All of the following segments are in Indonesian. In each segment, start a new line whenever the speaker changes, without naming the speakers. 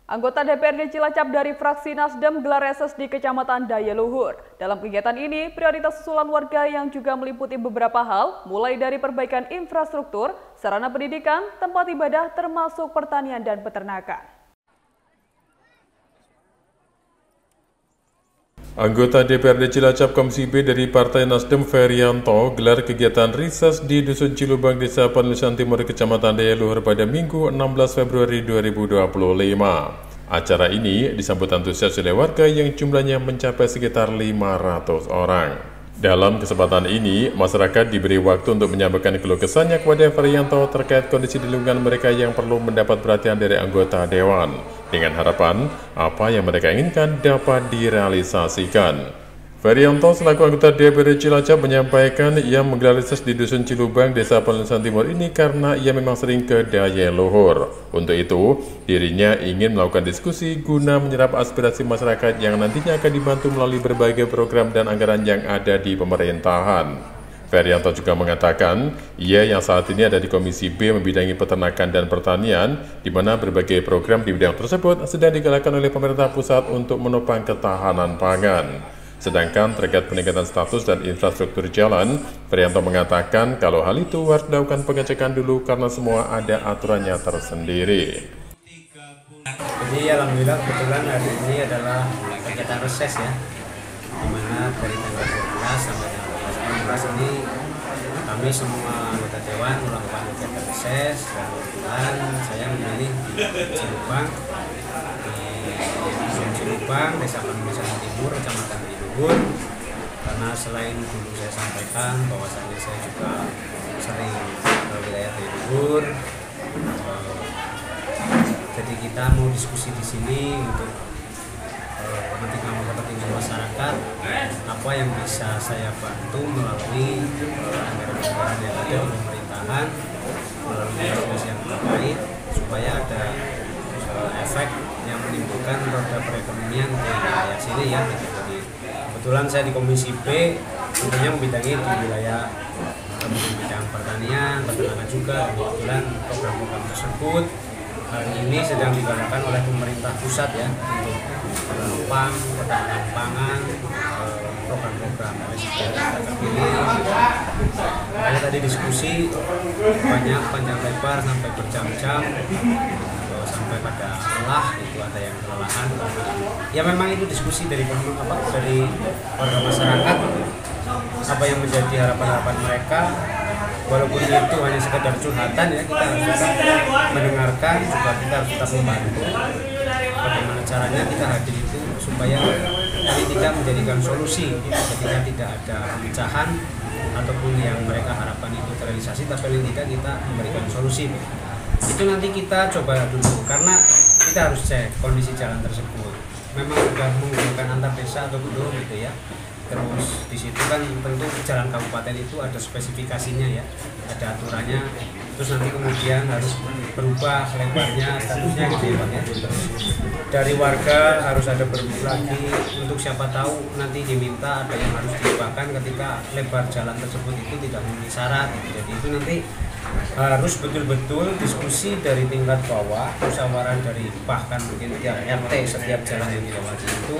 Anggota DPRD Cilacap dari fraksi Nasdem gelar reses di Kecamatan Daya Luhur. Dalam kegiatan ini, prioritas susulan warga yang juga meliputi beberapa hal, mulai dari perbaikan infrastruktur, sarana pendidikan, tempat ibadah, termasuk pertanian dan peternakan.
Anggota DPRD Cilacap Komisi B dari Partai Nasdem Ferianto gelar kegiatan rises di Dusun Cilubang, Desa Penulisan Timur, Kecamatan Daya Luhur pada Minggu 16 Februari 2025. Acara ini disambut antusias oleh warga yang jumlahnya mencapai sekitar 500 orang. Dalam kesempatan ini, masyarakat diberi waktu untuk menyampaikan keluh kesahnya kepada Ferianto terkait kondisi di lingkungan mereka yang perlu mendapat perhatian dari anggota Dewan, dengan harapan apa yang mereka inginkan dapat direalisasikan. Ferianto selaku anggota DPRD Cilacap menyampaikan ia menggelar rises di Dusun Cilubang, Desa Penulisan Timur ini karena ia memang sering ke Daya Luhur. Untuk itu, dirinya ingin melakukan diskusi guna menyerap aspirasi masyarakat yang nantinya akan dibantu melalui berbagai program dan anggaran yang ada di pemerintahan. Ferianto juga mengatakan, ia yang saat ini ada di Komisi B membidangi peternakan dan pertanian, di mana berbagai program di bidang tersebut sedang digalakkan oleh pemerintah pusat untuk menopang ketahanan pangan. Sedangkan terkait peningkatan status dan infrastruktur jalan, Ferianto mengatakan kalau hal itu harus dilakukan pengecekan dulu karena semua ada aturannya tersendiri.
Jadi alhamdulillah kebetulan hari ini adalah kegiatan reses ya, di mana dari tanggal 12 sampai tanggal 14 ini kami semua anggota Dewan melakukan kegiatan reses, dan kebetulan saya memilih di Cilubang, Desa Penulisan Timur, Kecamatan Daya Luhur, karena selain dulu saya sampaikan bahwasannya saya juga sering ke wilayah Daya Luhur, jadi kita mau diskusi di sini untuk kepentingan masyarakat, apa yang bisa saya bantu melalui anggaran-anggaran yang ada di pemerintahan, melalui proses yang terkait, supaya ada efek yang menimbulkan roda perekonomian di wilayah sini ya. Jadi kebetulan saya di Komisi B tentunya membidangi di wilayah bidang pertanian, peternakan juga. Kebetulan program-program tersebut hari ini sedang digalakkan oleh pemerintah pusat ya, untuk menopang ketahanan pangan, program-program presiden terpilih. Makanya tadi diskusi banyak, panjang lebar sampai berjam-jam, sampai pada lelah, itu ada yang kelelahan. Ya memang itu diskusi dari warga masyarakat, apa yang menjadi harapan-harapan mereka. Walaupun itu hanya sekedar curhatan ya, kita harus tetap mendengarkan, juga kita harus tetap membantu. Bagaimana caranya kita hadir itu supaya ini tidak menjadikan solusi, ketika tidak ada pemecahan ataupun yang mereka harapkan itu terrealisasi, tapi paling tidak kita memberikan solusi. Itu nanti kita coba dulu, karena kita harus cek kondisi jalan tersebut. Memang sudah menghubungkan antar desa atau belum gitu ya. Terus di situ kan tentu jalan kabupaten itu ada spesifikasinya ya, ada aturannya. Terus nanti kemudian harus berubah lebarnya, statusnya gitu ya Pak ya. Dari warga harus ada berubah lagi, untuk siapa tahu nanti diminta ada yang harus diubahkan ketika lebar jalan tersebut itu tidak memenuhi syarat gitu. Jadi itu nanti harus betul-betul diskusi dari tingkat bawah, musyawarah dari bahkan mungkin RT setiap jalan yang dilewati itu,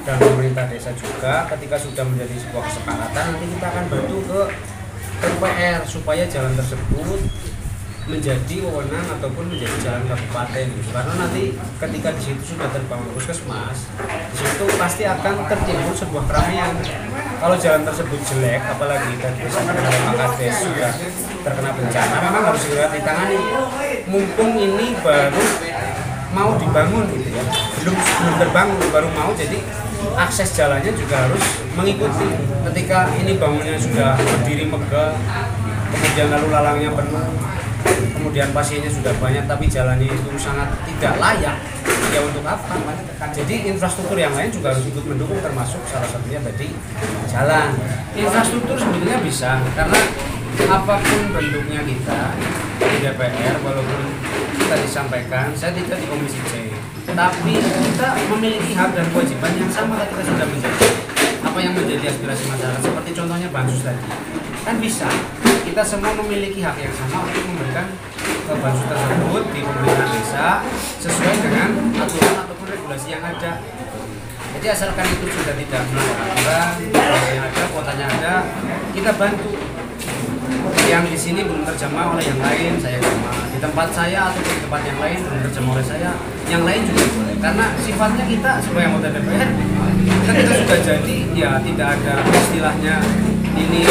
dan pemerintah desa juga. Ketika sudah menjadi sebuah kesepakatan, nanti kita akan bantu ke PUPR supaya jalan tersebut menjadi wewenang ataupun menjadi jalan kabupaten gitu. Karena nanti ketika di situ sudah terbangun puskesmas, di situ pasti akan tertimbul sebuah keramaian. Kalau jalan tersebut jelek, apalagi tadi misalnya Pak Kades sudah terkena bencana, memang harus segera ditangani. Mumpung ini baru mau dibangun gitu ya, belum terbangun, baru mau, jadi akses jalannya juga harus mengikuti. Ketika ini bangunnya sudah berdiri megah, kemudian lalu lalangnya penuh, kemudian pasiennya sudah banyak tapi jalannya itu sangat tidak layak, ya untuk apa? Jadi infrastruktur yang lain juga harus ikut mendukung, termasuk salah satunya tadi jalan. Infrastruktur sebenarnya bisa, karena apapun bentuknya kita di DPR, walaupun kita disampaikan, saya tidak di Komisi C, tapi kita memiliki hak dan kewajiban yang sama ketika sudah menjadi apa yang menjadi aspirasi masyarakat. Seperti contohnya bansos tadi, kan bisa kita semua memiliki hak yang sama untuk memberikan bansos tersebut di pemerintah desa sesuai dengan aturan ada. Jadi asalkan itu sudah tidak melanggar aturan, yang ada, kuotanya ada, kita bantu. Yang di sini belum terjamah oleh yang lain, saya terjemah. Di tempat saya atau di tempat yang lain belum terjamah oleh saya, yang lain juga boleh. Karena sifatnya kita sebagai anggota DPR, kita sudah jadi, ya tidak ada istilahnya ini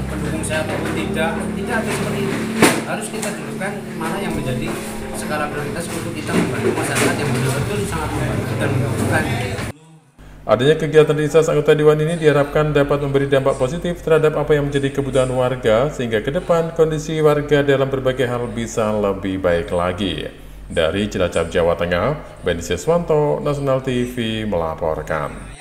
pendukung saya ataupun tidak ada seperti itu. Harus kita dudukkan mana yang menjadi skala prioritas untuk kita membantu masyarakat yang betul-betul sangat membantu dan membutuhkan.
Adanya kegiatan risas anggota Dewan ini diharapkan dapat memberi dampak positif terhadap apa yang menjadi kebutuhan warga, sehingga ke depan kondisi warga dalam berbagai hal bisa lebih baik lagi. Dari Cilacap, Jawa Tengah, Benny Siswanto, Nasional TV melaporkan.